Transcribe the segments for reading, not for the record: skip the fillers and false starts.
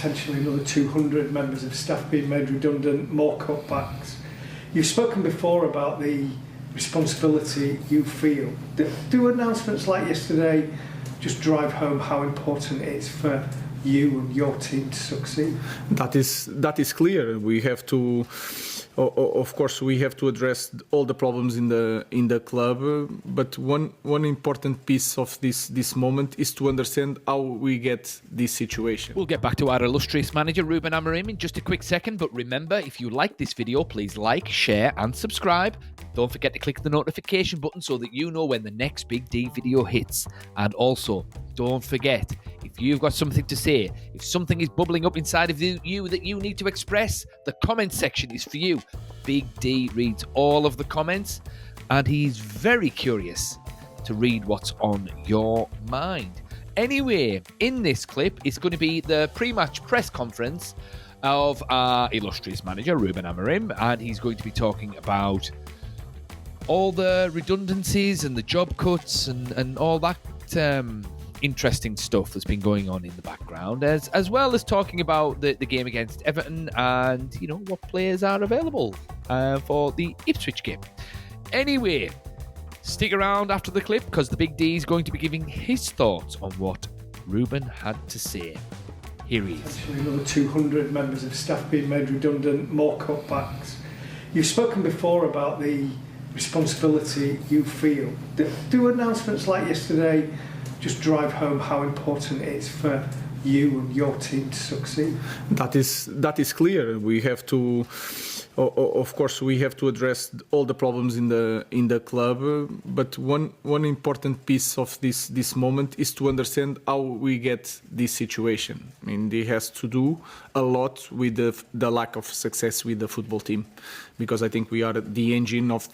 potentially another 200 members of staff being made redundant, more cutbacks. You've spoken before about the responsibility you feel. Do announcements like yesterday just drive home how important it is for you and your team to succeed? That is clear. We have to, of course, we have to address all the problems in the club. But one important piece of this moment is to understand how we get this situation. We'll get back to our illustrious manager Rúben Amorim in just a quick second. But remember, if you like this video, please like, share, and subscribe. Don't forget to click the notification button so that you know when the next Big D video hits. And also, don't forget, if you've got something to say, if something is bubbling up inside of you that you need to express, the comment section is for you. Big D reads all of the comments, and he's very curious to read what's on your mind. Anyway, in this clip, it's going to be the pre-match press conference of our illustrious manager, Rúben Amorim, and he's going to be talking about all the redundancies and the job cuts and all that interesting stuff that's been going on in the background, as well as talking about the game against Everton and, you know, what players are available for the Ipswich game. Anyway, stick around after the clip because the Big D is going to be giving his thoughts on what Rúben had to say. Here he is. Actually, another 200 members of staff being made redundant, more cutbacks. You've spoken before about the responsibility you feel. Do announcements like yesterday just drive home how important it is for you and your team to succeed? That is clear. We have to, of course, we have to address all the problems in the club. But one important piece of this moment is to understand how we get this situation. I mean, it has to do a lot with the lack of success with the football team, because I think we are the engine of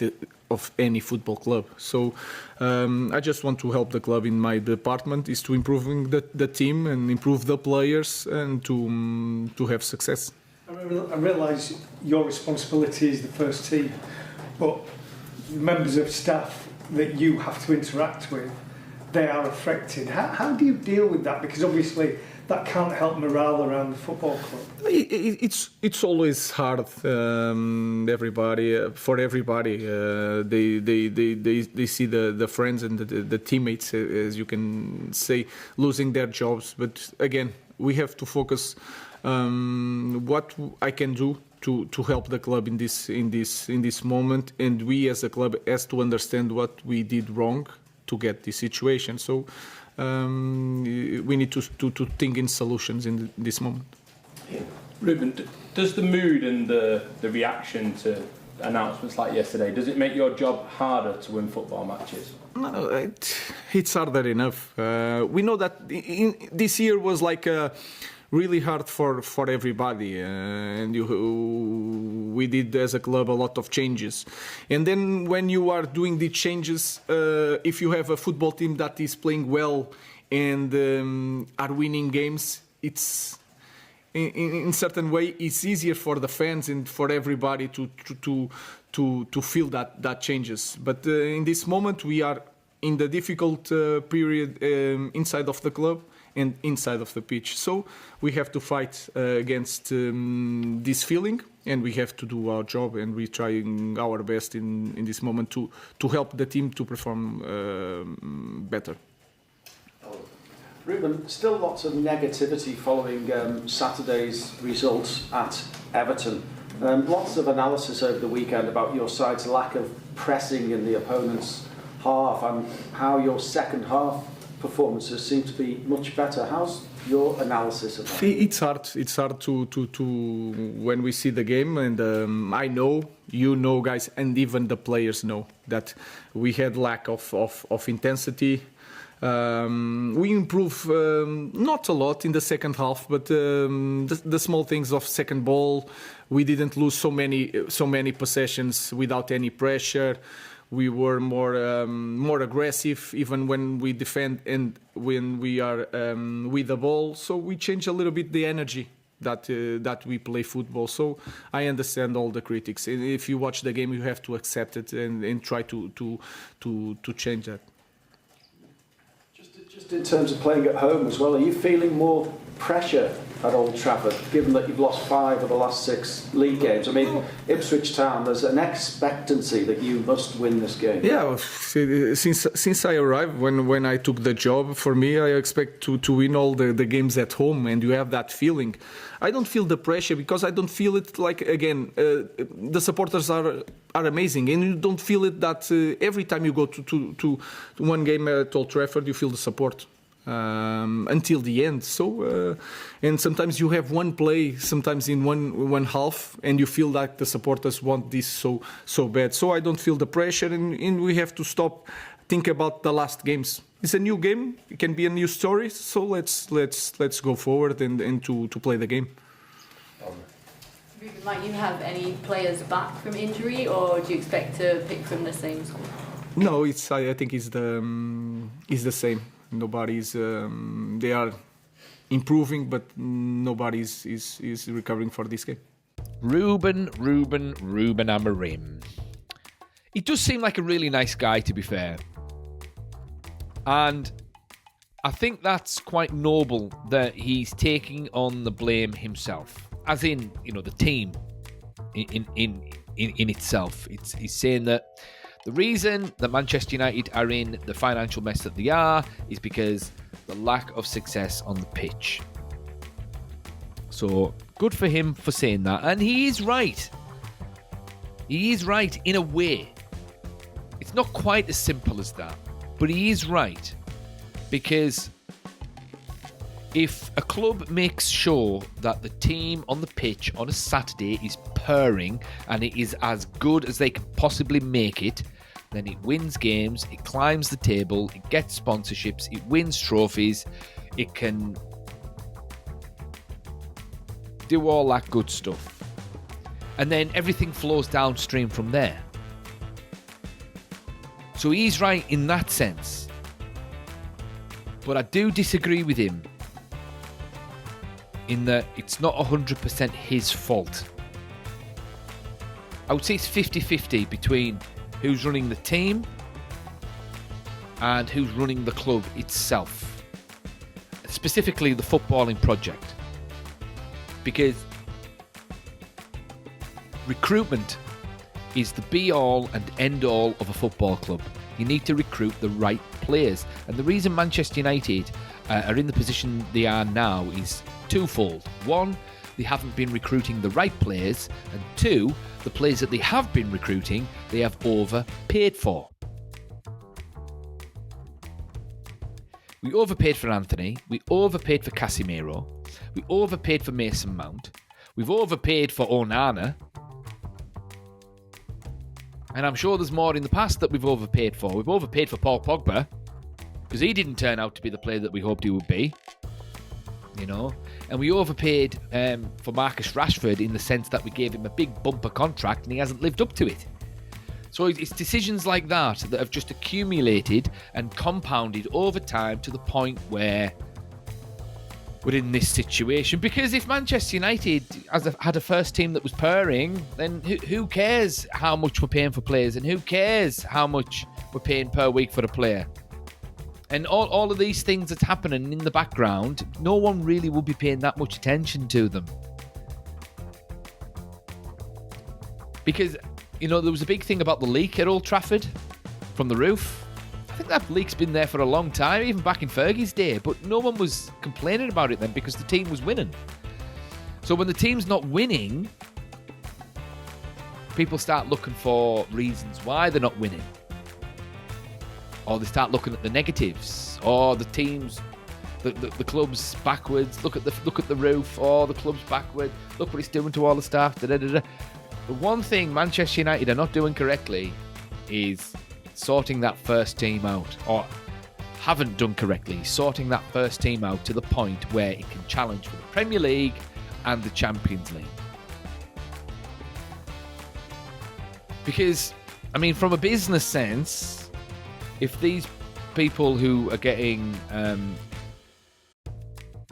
any football club. So I just want to help the club in my department is to improving the team and improve the players and to have success. I realise your responsibility is the first team, but members of staff that you have to interact with, they are affected. How do you deal with that? Because obviously that can't help morale around the football club. It's always hard. For everybody, they see the friends and the teammates, as you can say, losing their jobs. But again, we have to focus what I can do to help the club in this moment, and we as a club has to understand what we did wrong to get this situation. So we need to think in solutions in this moment. Rúben, does the mood and the reaction to announcements like yesterday, does it make your job harder to win football matches? No, it's harder enough. We know that this year was like really hard for everybody, and we did as a club a lot of changes. And then when you are doing the changes, if you have a football team that is playing well and are winning games, it's in certain way it's easier for the fans and for everybody to feel that changes. But in this moment we are in the difficult period inside of the club and inside of the pitch. So we have to fight against this feeling, and we have to do our job, and we're trying our best in this moment to help the team to perform better. Rúben, still lots of negativity following Saturday's results at Everton. Lots of analysis over the weekend about your side's lack of pressing in the opponent's half and how your second half performances seem to be much better. How's your analysis of that? It's hard to when we see the game, and I know, you know, guys, and even the players know that we had lack of intensity. We improve not a lot in the second half, but the small things of second ball, we didn't lose so many possessions without any pressure. We were more aggressive even when we defend and when we are with the ball. So we change a little bit the energy that we play football. So I understand all the critics. If you watch the game, you have to accept it and try to change that. Just in terms of playing at home as well, are you feeling more pressure at Old Trafford, given that you've lost 5 of the last 6 league games? I mean, Ipswich Town, there's an expectancy that you must win this game. Yeah, well, since I arrived, when I took the job, for me, I expect to win all the games at home, and you have that feeling. I don't feel the pressure because I don't feel it like, again, the supporters are amazing, and you don't feel it that every time you go to one game at Old Trafford, you feel the support. Until the end. So, and sometimes you have one play, sometimes in one half, and you feel like the supporters want this so bad. So I don't feel the pressure, and we have to stop think about the last games. It's a new game. It can be a new story. So let's go forward and to play the game. Rúben, might you have any players back from injury, or do you expect to pick from the same squad? No, I think it's the same. Nobody's. They are improving, but nobody is recovering for this game. Rúben Amorim. He does seem like a really nice guy, to be fair. And I think that's quite noble that he's taking on the blame himself. As in, the team in itself. He's saying that the reason that Manchester United are in the financial mess that they are is because the lack of success on the pitch. So, good for him for saying that. And he is right. He is right in a way. It's not quite as simple as that. But he is right. Because if a club makes sure that the team on the pitch on a Saturday is purring and it is as good as they can possibly make it, then it wins games, it climbs the table, it gets sponsorships, it wins trophies, it can do all that good stuff. And then everything flows downstream from there. So he's right in that sense. But I do disagree with him in that it's not 100% his fault. I would say it's 50-50 between who's running the team and who's running the club itself. Specifically the footballing project. Because recruitment is the be-all and end-all of a football club. You need to recruit the right players. And the reason Manchester United are in the position they are now is twofold. One, they haven't been recruiting the right players. And two, the players that they have been recruiting, they have overpaid for. We overpaid for Anthony. We overpaid for Casemiro. We overpaid for Mason Mount. We've overpaid for Onana. And I'm sure there's more in the past that we've overpaid for. We've overpaid for Paul Pogba because he didn't turn out to be the player that we hoped he would be. And we overpaid for Marcus Rashford in the sense that we gave him a big bumper contract and he hasn't lived up to it. So it's decisions like that that have just accumulated and compounded over time to the point where we're in this situation. Because if Manchester United had a first team that was purring, then who cares how much we're paying for players and who cares how much we're paying per week for a player? And all of these things that's happening in the background, no one really will be paying that much attention to them. Because, there was a big thing about the leak at Old Trafford from the roof. I think that leak's been there for a long time, even back in Fergie's day, but no one was complaining about it then because the team was winning. So when the team's not winning, people start looking for reasons why they're not winning. Or they start looking at the negatives, or the team's, the club's backwards. Look at the roof. Or the club's backward. Look what it's doing to all the staff. The one thing Manchester United are not doing correctly is sorting that first team out, or haven't done correctly, sorting that first team out to the point where it can challenge for the Premier League and the Champions League. Because, from a business sense, if these people who are getting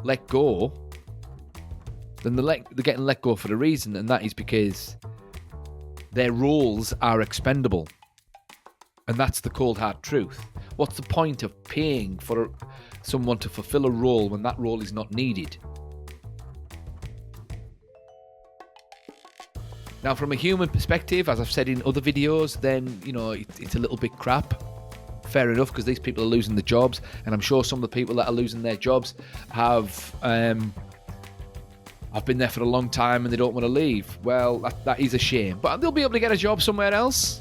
let go, then they're getting let go for a reason, and that is because their roles are expendable. And that's the cold hard truth. What's the point of paying for someone to fulfill a role when that role is not needed? Now, from a human perspective, as I've said in other videos, then, you know, it's a little bit crap. Fair enough, because these people are losing their jobs, and I'm sure some of the people that are losing their jobs have been there for a long time and they don't want to leave. Well, that is a shame. But they'll be able to get a job somewhere else.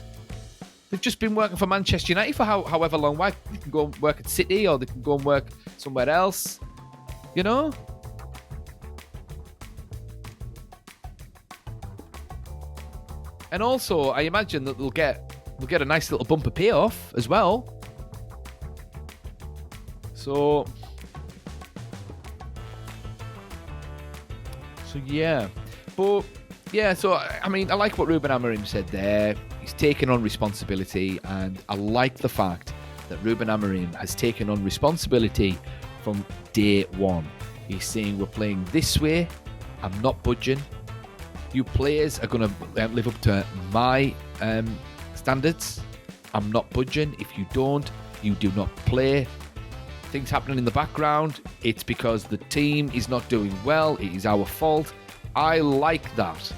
They've just been working for Manchester United for however long. Why? They can go and work at City, or they can go and work somewhere else. You know? And also, I imagine that they'll get a nice little bumper payoff as well. So yeah. But yeah, so I mean, I like what Rúben Amorim said there. He's taken on responsibility, and I like the fact that Rúben Amorim has taken on responsibility from day one. He's saying, we're playing this way, I'm not budging. You players are going to live up to my standards. I'm not budging. If you don't, you do not play. Things happening in the background, it's because the team is not doing well. It is our fault. I like that.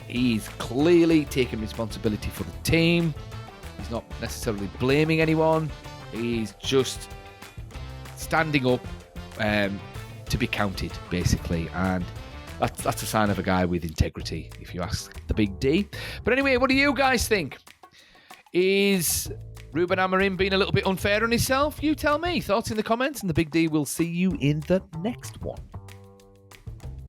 He's clearly taking responsibility for the team. He's not necessarily blaming anyone. He's just standing up to be counted, basically. And that's a sign of a guy with integrity, if you ask the Big D. But anyway, what do you guys think? Is Rúben Amorim being a little bit unfair on himself? You tell me. Thoughts in the comments, and the Big D will see you in the next one.